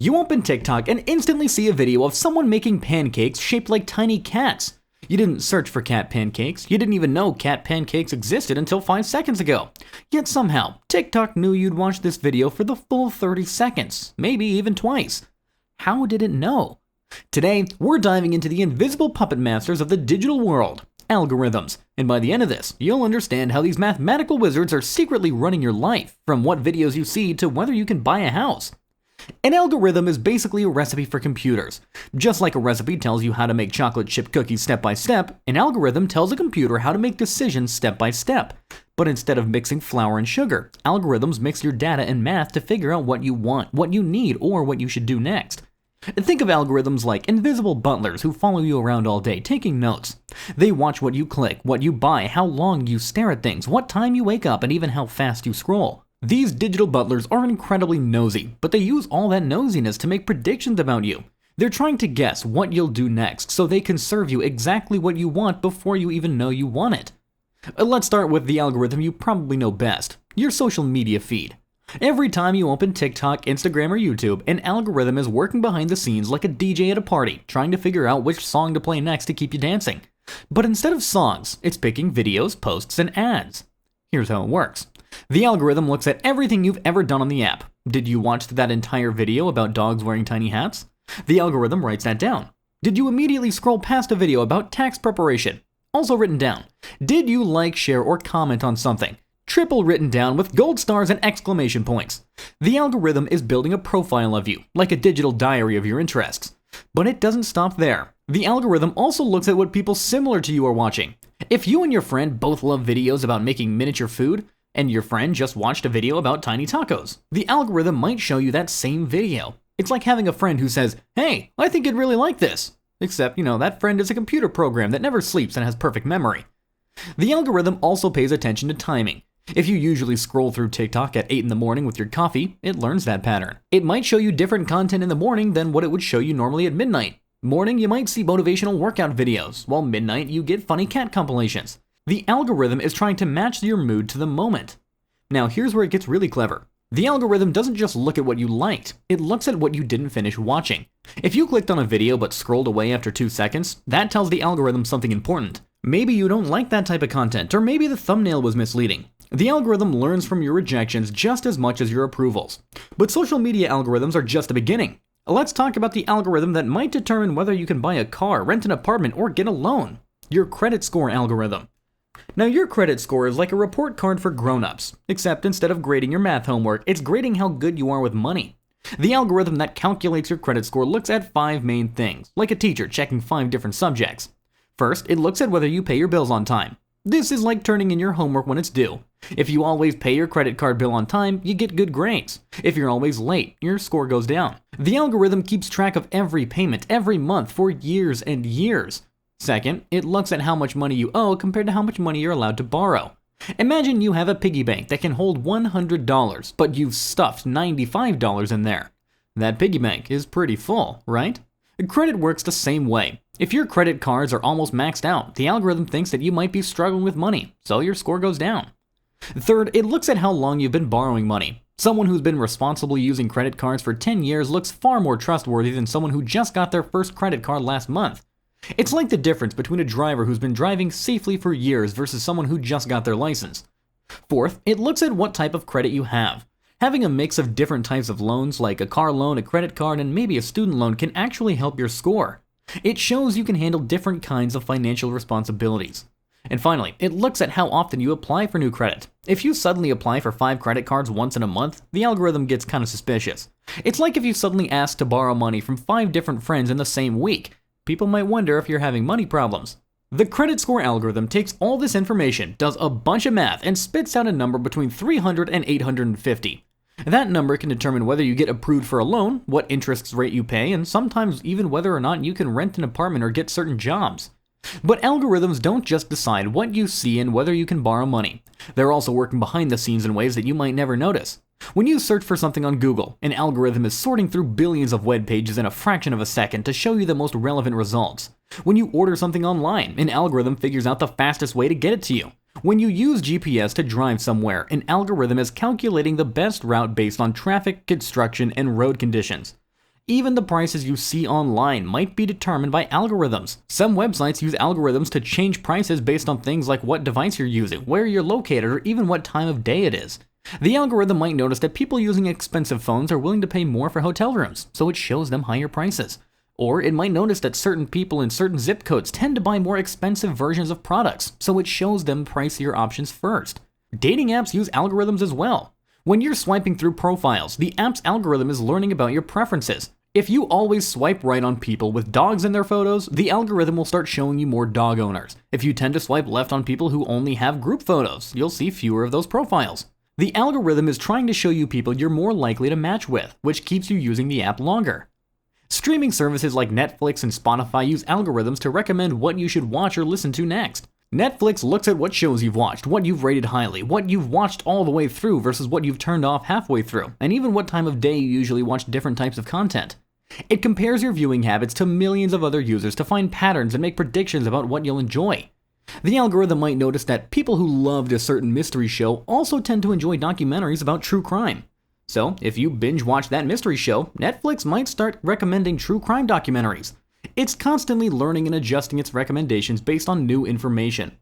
You open TikTok and instantly see a video of someone making pancakes shaped like tiny cats. You didn't search for cat pancakes. You didn't even know cat pancakes existed until 5 seconds ago. Yet somehow, TikTok knew you'd watch this video for the full 30 seconds, maybe even twice. How did it know? Today, we're diving into the invisible puppet masters of the digital world, algorithms. And by the end of this, you'll understand how these mathematical wizards are secretly running your life, from what videos you see to whether you can buy a house. An algorithm is basically a recipe for computers. Just like a recipe tells you how to make chocolate chip cookies step by step, an algorithm tells a computer how to make decisions step by step. But instead of mixing flour and sugar, algorithms mix your data and math to figure out what you want, what you need, or what you should do next. Think of algorithms like invisible butlers who follow you around all day taking notes. They watch what you click, what you buy, how long you stare at things, what time you wake up, and even how fast you scroll. These digital butlers are incredibly nosy, but they use all that nosiness to make predictions about you. They're trying to guess what you'll do next so they can serve you exactly what you want before you even know you want it. Let's start with the algorithm you probably know best, your social media feed. Every time you open TikTok, Instagram, or YouTube, an algorithm is working behind the scenes like a DJ at a party, trying to figure out which song to play next to keep you dancing. But instead of songs, it's picking videos, posts, and ads. Here's how it works. The algorithm looks at everything you've ever done on the app. Did you watch that entire video about dogs wearing tiny hats? The algorithm writes that down. Did you immediately scroll past a video about tax preparation? Also written down. Did you like, share, or comment on something? Triple written down with gold stars and exclamation points. The algorithm is building a profile of you, like a digital diary of your interests. But it doesn't stop there. The algorithm also looks at what people similar to you are watching. If you and your friend both love videos about making miniature food, and your friend just watched a video about tiny tacos, the algorithm might show you that same video. It's like having a friend who says, "Hey, I think you'd really like this." Except, that friend is a computer program that never sleeps and has perfect memory. The algorithm also pays attention to timing. If you usually scroll through TikTok at 8 in the morning with your coffee, it learns that pattern. It might show you different content in the morning than what it would show you normally at midnight. Morning, you might see motivational workout videos, while midnight, you get funny cat compilations. The algorithm is trying to match your mood to the moment. Now, here's where it gets really clever. The algorithm doesn't just look at what you liked, it looks at what you didn't finish watching. If you clicked on a video but scrolled away after 2 seconds, that tells the algorithm something important. Maybe you don't like that type of content, or maybe the thumbnail was misleading. The algorithm learns from your rejections just as much as your approvals. But social media algorithms are just the beginning. Let's talk about the algorithm that might determine whether you can buy a car, rent an apartment, or get a loan. Your credit score algorithm. Now, your credit score is like a report card for grown-ups, except instead of grading your math homework, it's grading how good you are with money. The algorithm that calculates your credit score looks at 5 main things, like a teacher checking 5 different subjects. First, it looks at whether you pay your bills on time. This is like turning in your homework when it's due. If you always pay your credit card bill on time, you get good grades. If you're always late, your score goes down. The algorithm keeps track of every payment every month for years and years. Second, it looks at how much money you owe compared to how much money you're allowed to borrow. Imagine you have a piggy bank that can hold $100, but you've stuffed $95 in there. That piggy bank is pretty full, right? Credit works the same way. If your credit cards are almost maxed out, the algorithm thinks that you might be struggling with money, so your score goes down. Third, it looks at how long you've been borrowing money. Someone who's been responsibly using credit cards for 10 years looks far more trustworthy than someone who just got their first credit card last month. It's like the difference between a driver who's been driving safely for years versus someone who just got their license. Fourth, it looks at what type of credit you have. Having a mix of different types of loans, like a car loan, a credit card, and maybe a student loan, can actually help your score. It shows you can handle different kinds of financial responsibilities. And finally, it looks at how often you apply for new credit. If you suddenly apply for 5 credit cards once in a month, the algorithm gets kind of suspicious. It's like if you suddenly ask to borrow money from 5 different friends in the same week. People might wonder if you're having money problems. The credit score algorithm takes all this information, does a bunch of math, and spits out a number between 300 and 850. That number can determine whether you get approved for a loan, what interest rate you pay, and sometimes even whether or not you can rent an apartment or get certain jobs. But algorithms don't just decide what you see and whether you can borrow money. They're also working behind the scenes in ways that you might never notice. When you search for something on Google, an algorithm is sorting through billions of web pages in a fraction of a second to show you the most relevant results. When you order something online, an algorithm figures out the fastest way to get it to you. When you use GPS to drive somewhere, an algorithm is calculating the best route based on traffic, construction, and road conditions. Even the prices you see online might be determined by algorithms. Some websites use algorithms to change prices based on things like what device you're using, where you're located, or even what time of day it is. The algorithm might notice that people using expensive phones are willing to pay more for hotel rooms, so it shows them higher prices. Or it might notice that certain people in certain zip codes tend to buy more expensive versions of products, so it shows them pricier options first. Dating apps use algorithms as well. When you're swiping through profiles, the app's algorithm is learning about your preferences. If you always swipe right on people with dogs in their photos, the algorithm will start showing you more dog owners. If you tend to swipe left on people who only have group photos, you'll see fewer of those profiles. The algorithm is trying to show you people you're more likely to match with, which keeps you using the app longer. Streaming services like Netflix and Spotify use algorithms to recommend what you should watch or listen to next. Netflix looks at what shows you've watched, what you've rated highly, what you've watched all the way through versus what you've turned off halfway through, and even what time of day you usually watch different types of content. It compares your viewing habits to millions of other users to find patterns and make predictions about what you'll enjoy. The algorithm might notice that people who loved a certain mystery show also tend to enjoy documentaries about true crime. So, if you binge watch that mystery show, Netflix might start recommending true crime documentaries. It's constantly learning and adjusting its recommendations based on new information.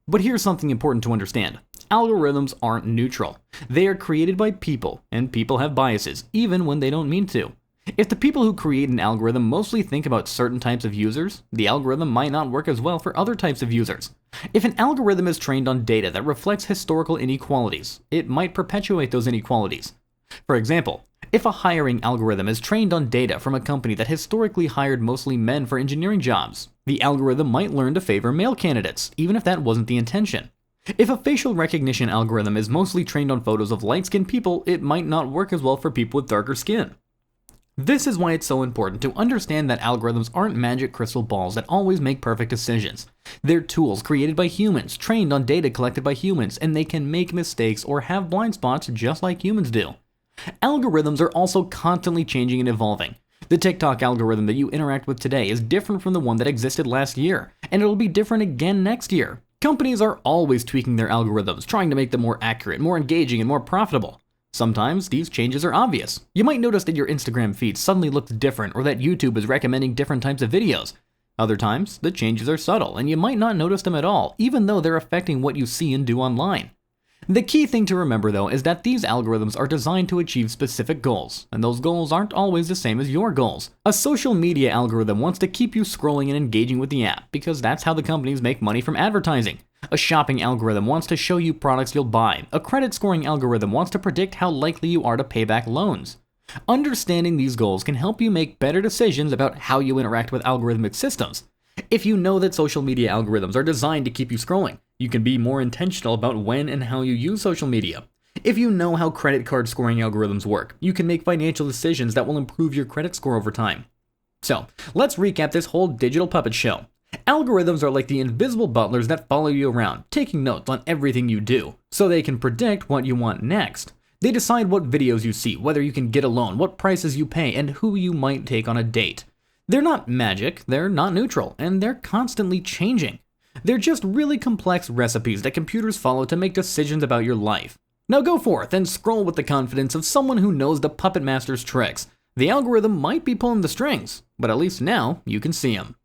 But here's something important to understand. Algorithms aren't neutral. They are created by people, and people have biases, even when they don't mean to. If the people who create an algorithm mostly think about certain types of users, the algorithm might not work as well for other types of users. If an algorithm is trained on data that reflects historical inequalities, it might perpetuate those inequalities. For example, if a hiring algorithm is trained on data from a company that historically hired mostly men for engineering jobs, the algorithm might learn to favor male candidates, even if that wasn't the intention. If a facial recognition algorithm is mostly trained on photos of light-skinned people, it might not work as well for people with darker skin. This is why it's so important to understand that algorithms aren't magic crystal balls that always make perfect decisions. They're tools created by humans, trained on data collected by humans, and they can make mistakes or have blind spots just like humans do. Algorithms are also constantly changing and evolving. The TikTok algorithm that you interact with today is different from the one that existed last year, and it'll be different again next year. Companies are always tweaking their algorithms, trying to make them more accurate, more engaging, and more profitable. Sometimes these changes are obvious. You might notice that your Instagram feed suddenly looks different or that YouTube is recommending different types of videos. Other times, the changes are subtle and you might not notice them at all, even though they're affecting what you see and do online. The key thing to remember though is that these algorithms are designed to achieve specific goals, and those goals aren't always the same as your goals. A social media algorithm wants to keep you scrolling and engaging with the app because that's how the companies make money from advertising. A shopping algorithm wants to show you products you'll buy. A credit scoring algorithm wants to predict how likely you are to pay back loans. Understanding these goals can help you make better decisions about how you interact with algorithmic systems. If you know that social media algorithms are designed to keep you scrolling, you can be more intentional about when and how you use social media. If you know how credit card scoring algorithms work, you can make financial decisions that will improve your credit score over time. So, let's recap this whole digital puppet show. Algorithms are like the invisible butlers that follow you around, taking notes on everything you do, so they can predict what you want next. They decide what videos you see, whether you can get a loan, what prices you pay, and who you might take on a date. They're not magic, they're not neutral, and they're constantly changing. They're just really complex recipes that computers follow to make decisions about your life. Now go forth and scroll with the confidence of someone who knows the puppet master's tricks. The algorithm might be pulling the strings, but at least now you can see them.